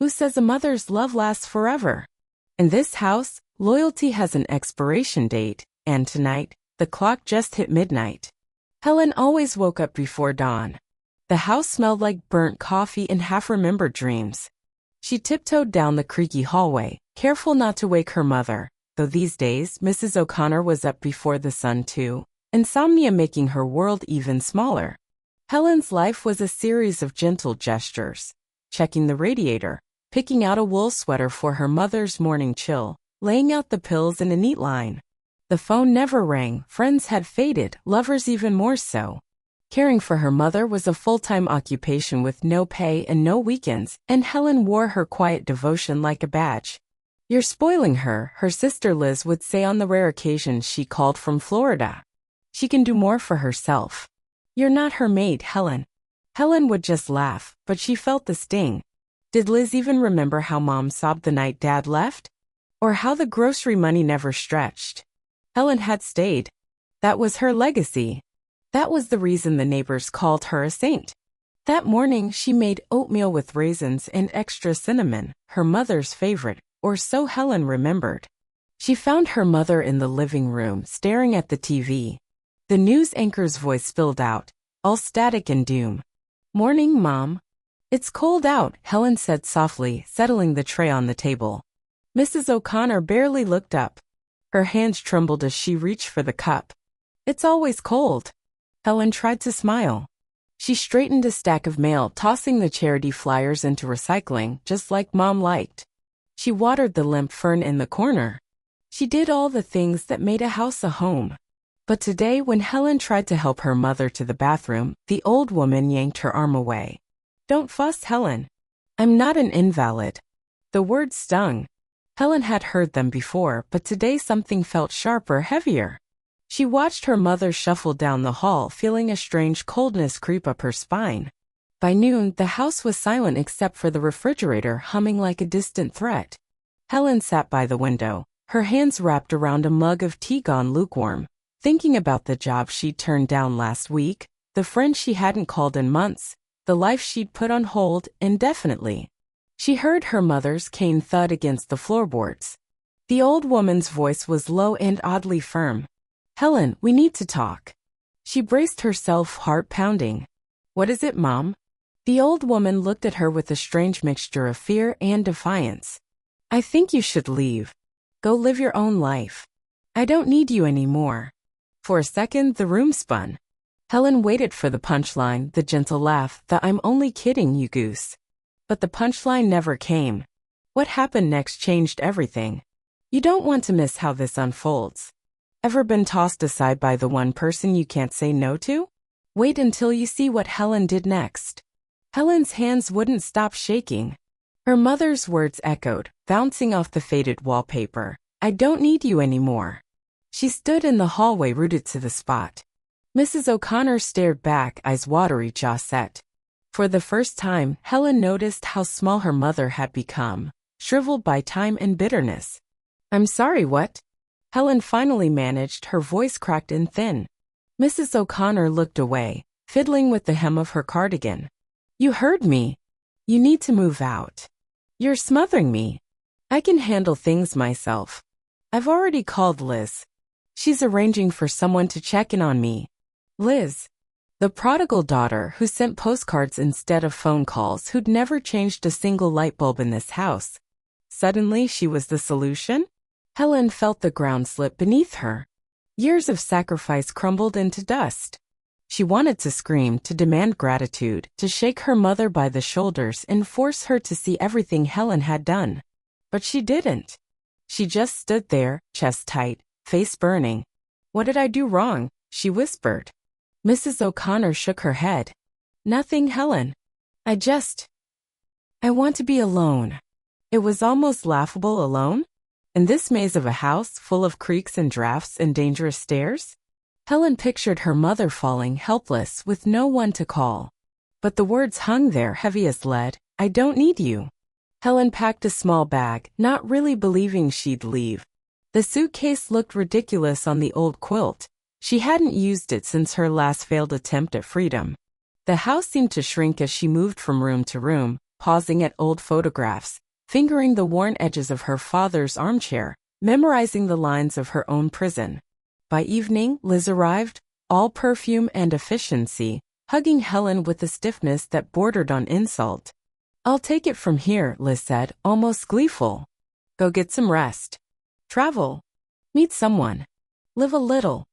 Who says a mother's love lasts forever? In this house, loyalty has an expiration date, and tonight, the clock just hit midnight. Helen always woke up before dawn. The house smelled like burnt coffee and half-remembered dreams. She tiptoed down the creaky hallway, careful not to wake her mother, though these days Mrs. O'Connor was up before the sun too, insomnia making her world even smaller. Helen's life was a series of gentle gestures. Checking the radiator, picking out a wool sweater for her mother's morning chill, laying out the pills in a neat line. The phone never rang, friends had faded, lovers even more so. Caring for her mother was a full-time occupation with no pay and no weekends, and Helen wore her quiet devotion like a badge. "You're spoiling her," her sister Liz would say on the rare occasions she called from Florida. "She can do more for herself. You're not her maid, Helen." Helen would just laugh, but she felt the sting. Did Liz even remember how Mom sobbed the night Dad left? Or how the grocery money never stretched? Helen had stayed. That was her legacy. That was the reason the neighbors called her a saint. That morning she made oatmeal with raisins and extra cinnamon, her mother's favorite, or so Helen remembered. She found her mother in the living room, staring at the TV. The news anchor's voice spilled out, all static and doom. "Morning, Mom." "It's cold out," Helen said softly, settling the tray on the table. Mrs. O'Connor barely looked up. Her hands trembled as she reached for the cup. "It's always cold." Helen tried to smile. She straightened a stack of mail, tossing the charity flyers into recycling, just like Mom liked. She watered the limp fern in the corner. She did all the things that made a house a home. But today, when Helen tried to help her mother to the bathroom, the old woman yanked her arm away. "Don't fuss, Helen. I'm not an invalid." The words stung. Helen had heard them before, but today something felt sharper, heavier. She watched her mother shuffle down the hall, feeling a strange coldness creep up her spine. By noon, the house was silent except for the refrigerator humming like a distant threat. Helen sat by the window, her hands wrapped around a mug of tea gone lukewarm, thinking about the job she'd turned down last week, the friend she hadn't called in months, the life she'd put on hold indefinitely. She heard her mother's cane thud against the floorboards. The old woman's voice was low and oddly firm. "Helen, we need to talk." She braced herself, heart pounding. "What is it, Mom?" The old woman looked at her with a strange mixture of fear and defiance. "I think you should leave. Go live your own life. I don't need you anymore." For a second, the room spun. Helen waited for the punchline, the gentle laugh, the "I'm only kidding, you goose." But the punchline never came. What happened next changed everything. You don't want to miss how this unfolds. Ever been tossed aside by the one person you can't say no to? Wait until you see what Helen did next. Helen's hands wouldn't stop shaking. Her mother's words echoed, bouncing off the faded wallpaper. "I don't need you anymore." She stood in the hallway, rooted to the spot. Mrs. O'Connor stared back, eyes watery, jaw set. For the first time, Helen noticed how small her mother had become, shriveled by time and bitterness. "I'm sorry, what?" Helen finally managed, her voice cracked and thin. Mrs. O'Connor looked away, fiddling with the hem of her cardigan. "You heard me. You need to move out. You're smothering me. I can handle things myself. I've already called Liz. She's arranging for someone to check in on me." Liz. The prodigal daughter who sent postcards instead of phone calls, who'd never changed a single light bulb in this house. Suddenly, she was the solution? Helen felt the ground slip beneath her. Years of sacrifice crumbled into dust. She wanted to scream, to demand gratitude, to shake her mother by the shoulders and force her to see everything Helen had done. But she didn't. She just stood there, chest tight, face burning. "What did I do wrong?" she whispered. Mrs. O'Connor shook her head. "Nothing, Helen. I want to be alone." It was almost laughable. Alone? In this maze of a house full of creaks and drafts and dangerous stairs? Helen pictured her mother falling helpless with no one to call. But the words hung there heavy as lead. "I don't need you." Helen packed a small bag, not really believing she'd leave. The suitcase looked ridiculous on the old quilt. She hadn't used it since her last failed attempt at freedom. The house seemed to shrink as she moved from room to room, pausing at old photographs, fingering the worn edges of her father's armchair, memorizing the lines of her own prison. By evening, Liz arrived, all perfume and efficiency, hugging Helen with a stiffness that bordered on insult. "I'll take it from here," Liz said, almost gleeful. "Go get some rest. Travel. Meet someone. Live a little."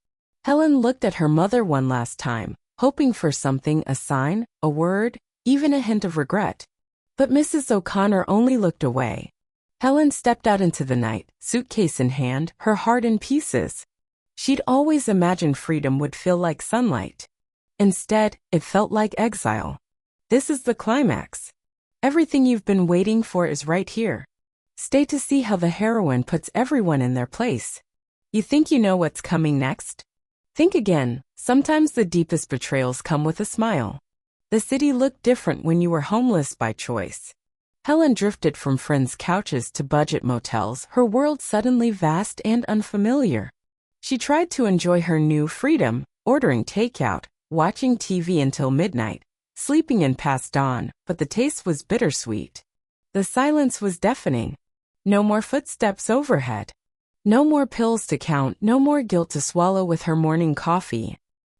Helen looked at her mother one last time, hoping for something, a sign, a word, even a hint of regret. But Mrs. O'Connor only looked away. Helen stepped out into the night, suitcase in hand, her heart in pieces. She'd always imagined freedom would feel like sunlight. Instead, it felt like exile. This is the climax. Everything you've been waiting for is right here. Stay to see how the heroine puts everyone in their place. You think you know what's coming next? Think again. Sometimes the deepest betrayals come with a smile. The city looked different when you were homeless by choice. Helen drifted from friends' couches to budget motels, her world suddenly vast and unfamiliar. She tried to enjoy her new freedom, ordering takeout, watching TV until midnight, sleeping in past dawn, but the taste was bittersweet. The silence was deafening. No more footsteps overhead. No more pills to count, no more guilt to swallow with her morning coffee.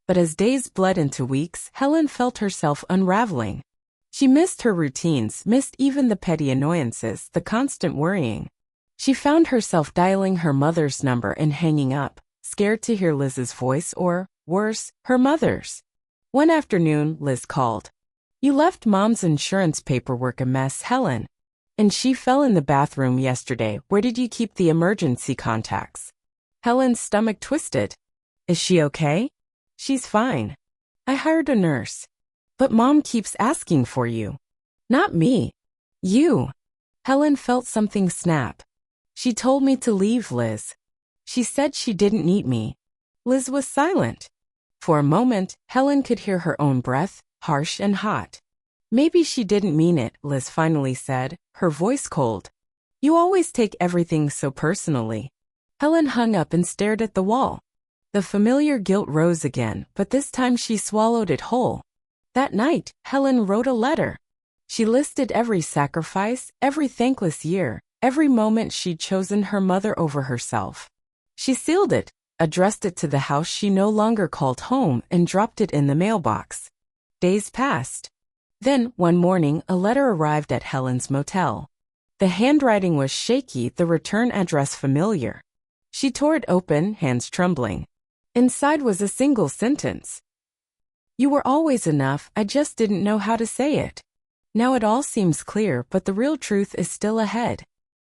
But as days bled into weeks, Helen felt herself unraveling. She missed her routines, missed even the petty annoyances, the constant worrying. She found herself dialing her mother's number and hanging up, scared to hear Liz's voice or, worse, her mother's. One afternoon, Liz called. "You left Mom's insurance paperwork a mess, Helen. And she fell in the bathroom yesterday. Where did you keep the emergency contacts?" Helen's stomach twisted. "Is she okay?" "She's fine. I hired a nurse. But Mom keeps asking for you." "Not me. You." Helen felt something snap. "She told me to leave, Liz. She said she didn't need me." Liz was silent. For a moment, Helen could hear her own breath, harsh and hot. "Maybe she didn't mean it," Liz finally said, her voice cold. "You always take everything so personally." Helen hung up and stared at the wall. The familiar guilt rose again, but this time she swallowed it whole. That night, Helen wrote a letter. She listed every sacrifice, every thankless year, every moment she'd chosen her mother over herself. She sealed it, addressed it to the house she no longer called home, and dropped it in the mailbox. Days passed. Then, one morning, a letter arrived at Helen's motel. The handwriting was shaky, the return address familiar. She tore it open, hands trembling. Inside was a single sentence. "You were always enough, I just didn't know how to say it. Now it all seems clear, but the real truth is still ahead.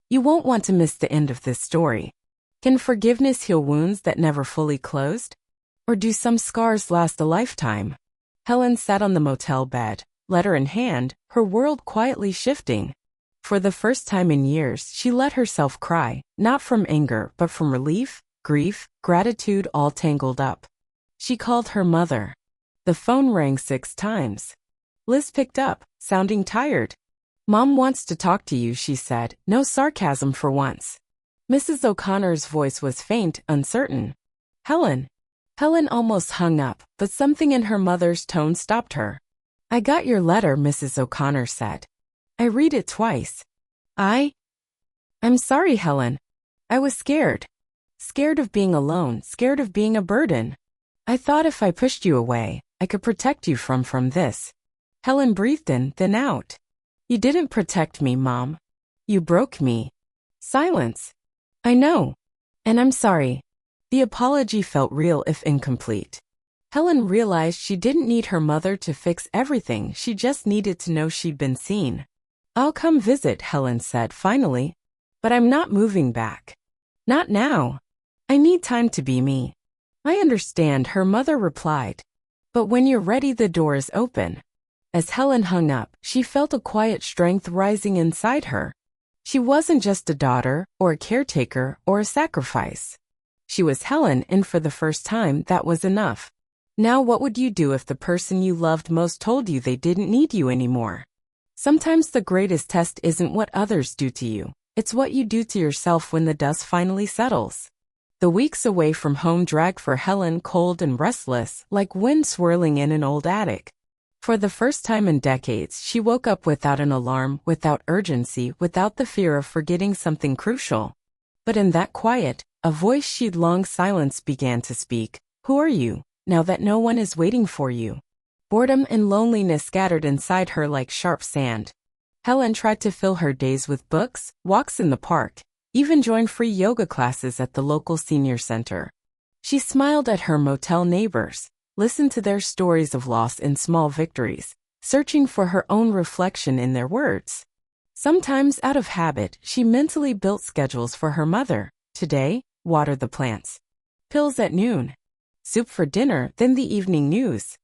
You won't want to miss the end of this story. Can forgiveness heal wounds that never fully closed? Or do some scars last a lifetime?" Helen sat on the motel bed, letter in hand, her world quietly shifting. For the first time in years, she let herself cry, not from anger, but from relief, grief, gratitude all tangled up. She called her mother. The phone rang 6 times. Liz picked up, sounding tired. "Mom wants to talk to you," she said, no sarcasm for once. Mrs. O'Connor's voice was faint, uncertain. "Helen." Helen almost hung up, but something in her mother's tone stopped her. "I got your letter," Mrs. O'Connor said. "I read it twice." I'm sorry, Helen. I was scared. Scared of being alone, scared of being a burden. I thought if I pushed you away, I could protect you from this." Helen breathed in, then out. "You didn't protect me, Mom. You broke me." Silence. "I know. And I'm sorry." The apology felt real if incomplete. Helen realized she didn't need her mother to fix everything, she just needed to know she'd been seen. "I'll come visit," Helen said finally. "But I'm not moving back. Not now. I need time to be me." "I understand," her mother replied. "But when you're ready, the door is open." As Helen hung up, she felt a quiet strength rising inside her. She wasn't just a daughter, or a caretaker, or a sacrifice. She was Helen, and for the first time, that was enough. Now what would you do if the person you loved most told you they didn't need you anymore? Sometimes the greatest test isn't what others do to you. It's what you do to yourself when the dust finally settles. The weeks away from home dragged for Helen, cold and restless, like wind swirling in an old attic. For the first time in decades, she woke up without an alarm, without urgency, without the fear of forgetting something crucial. But in that quiet, a voice she'd long silenced began to speak. Who are you, now that no one is waiting for you? Boredom and loneliness scattered inside her like sharp sand. Helen tried to fill her days with books, walks in the park, even joined free yoga classes at the local senior center. She smiled at her motel neighbors, listened to their stories of loss and small victories, searching for her own reflection in their words. Sometimes out of habit, she mentally built schedules for her mother. Today, water the plants. Pills at noon. Soup for dinner, then the evening news.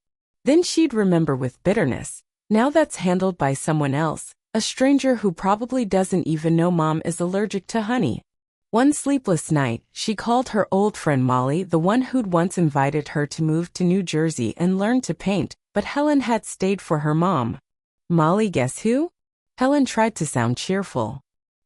Then she'd remember with bitterness. Now that's handled by someone else, a stranger who probably doesn't even know mom is allergic to honey. One sleepless night, she called her old friend Molly, the one who'd once invited her to move to New Jersey and learn to paint, but Helen had stayed for her mom. Molly, guess who? Helen tried to sound cheerful.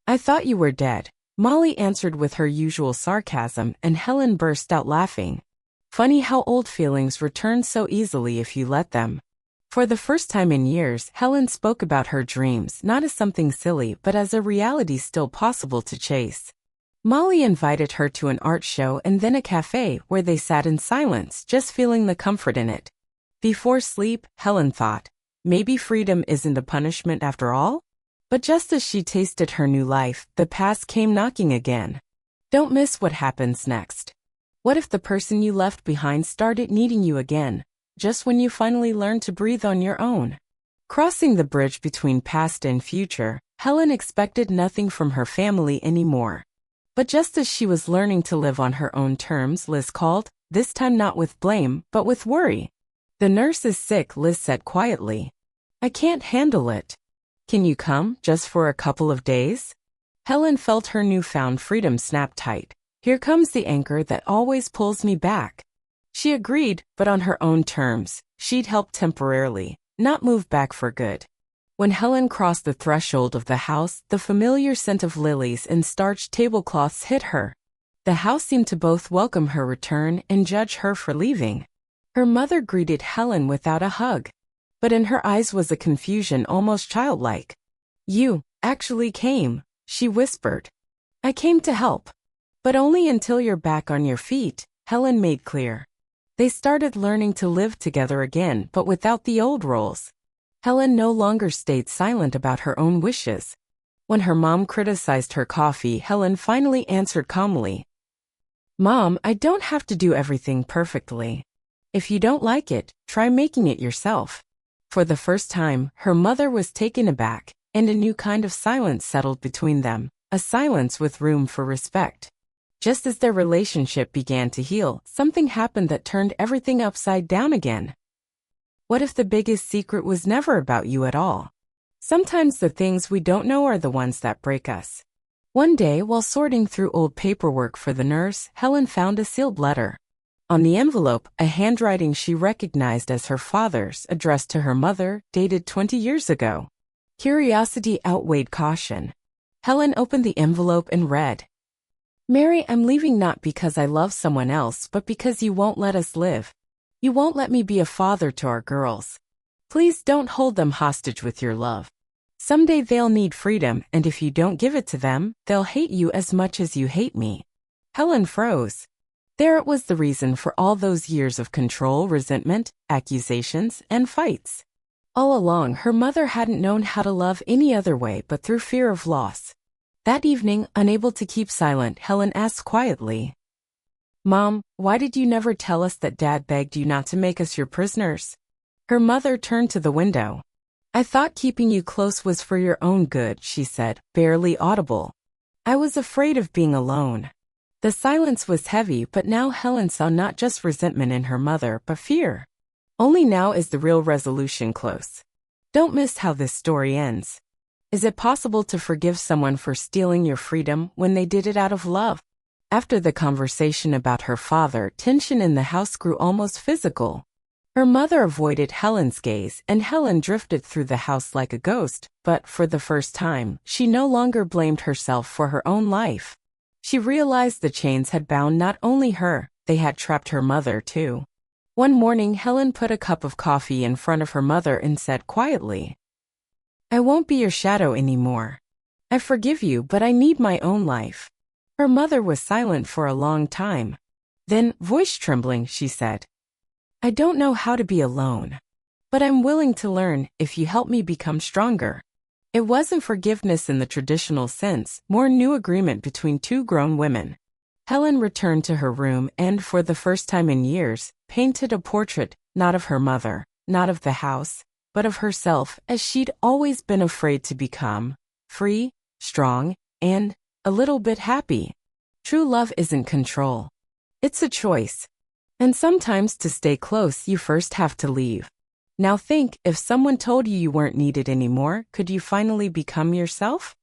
I thought you were dead, Molly answered with her usual sarcasm, and Helen burst out laughing. Funny how old feelings return so easily if you let them. For the first time in years, Helen spoke about her dreams not as something silly but as a reality still possible to chase. Molly invited her to an art show and then a cafe where they sat in silence, just feeling the comfort in it. Before sleep, Helen thought, maybe freedom isn't a punishment after all? But just as she tasted her new life, the past came knocking again. Don't miss what happens next. What if the person you left behind started needing you again, just when you finally learned to breathe on your own? Crossing the bridge between past and future, Helen expected nothing from her family anymore. But just as she was learning to live on her own terms, Liz called, this time not with blame, but with worry. The nurse is sick, Liz said quietly. I can't handle it. Can you come, just for a couple of days? Helen felt her newfound freedom snap tight. Here comes the anchor that always pulls me back. She agreed, but on her own terms. She'd help temporarily, not move back for good. When Helen crossed the threshold of the house, the familiar scent of lilies and starched tablecloths hit her. The house seemed to both welcome her return and judge her for leaving. Her mother greeted Helen without a hug. But in her eyes was a confusion almost childlike. You actually came, she whispered. I came to help. But only until you're back on your feet, Helen made clear. They started learning to live together again, but without the old roles. Helen no longer stayed silent about her own wishes. When her mom criticized her coffee, Helen finally answered calmly. Mom, I don't have to do everything perfectly. If you don't like it, try making it yourself. For the first time, her mother was taken aback, and a new kind of silence settled between them, a silence with room for respect. Just as their relationship began to heal, something happened that turned everything upside down again. What if the biggest secret was never about you at all? Sometimes the things we don't know are the ones that break us. One day, while sorting through old paperwork for the nurse, Helen found a sealed letter. On the envelope, a handwriting she recognized as her father's, addressed to her mother, dated 20 years ago. Curiosity outweighed caution. Helen opened the envelope and read, Mary, I'm leaving not because I love someone else, but because you won't let us live. You won't let me be a father to our girls. Please don't hold them hostage with your love. Someday they'll need freedom, and if you don't give it to them, they'll hate you as much as you hate me. Helen froze. There it was, the reason for all those years of control, resentment, accusations, and fights. All along, her mother hadn't known how to love any other way but through fear of loss. That evening, unable to keep silent, Helen asked quietly, Mom, why did you never tell us that Dad begged you not to make us your prisoners? Her mother turned to the window. I thought keeping you close was for your own good, she said, barely audible. I was afraid of being alone. The silence was heavy, but now Helen saw not just resentment in her mother, but fear. Only now is the real resolution close. Don't miss how this story ends. Is it possible to forgive someone for stealing your freedom when they did it out of love? After the conversation about her father, tension in the house grew almost physical. Her mother avoided Helen's gaze, and Helen drifted through the house like a ghost, but for the first time, she no longer blamed herself for her own life. She realized the chains had bound not only her, they had trapped her mother too. One morning, Helen put a cup of coffee in front of her mother and said quietly, "I won't be your shadow anymore. I forgive you, but I need my own life." Her mother was silent for a long time. Then, voice trembling, she said, "I don't know how to be alone. But I'm willing to learn if you help me become stronger." It wasn't forgiveness in the traditional sense, more new agreement between two grown women. Helen returned to her room and, for the first time in years, painted a portrait, not of her mother, not of the house, but of herself as she'd always been afraid to become: free, strong, and a little bit happy. True love isn't control. It's a choice. And sometimes to stay close, you first have to leave. Now think, if someone told you you weren't needed anymore, could you finally become yourself?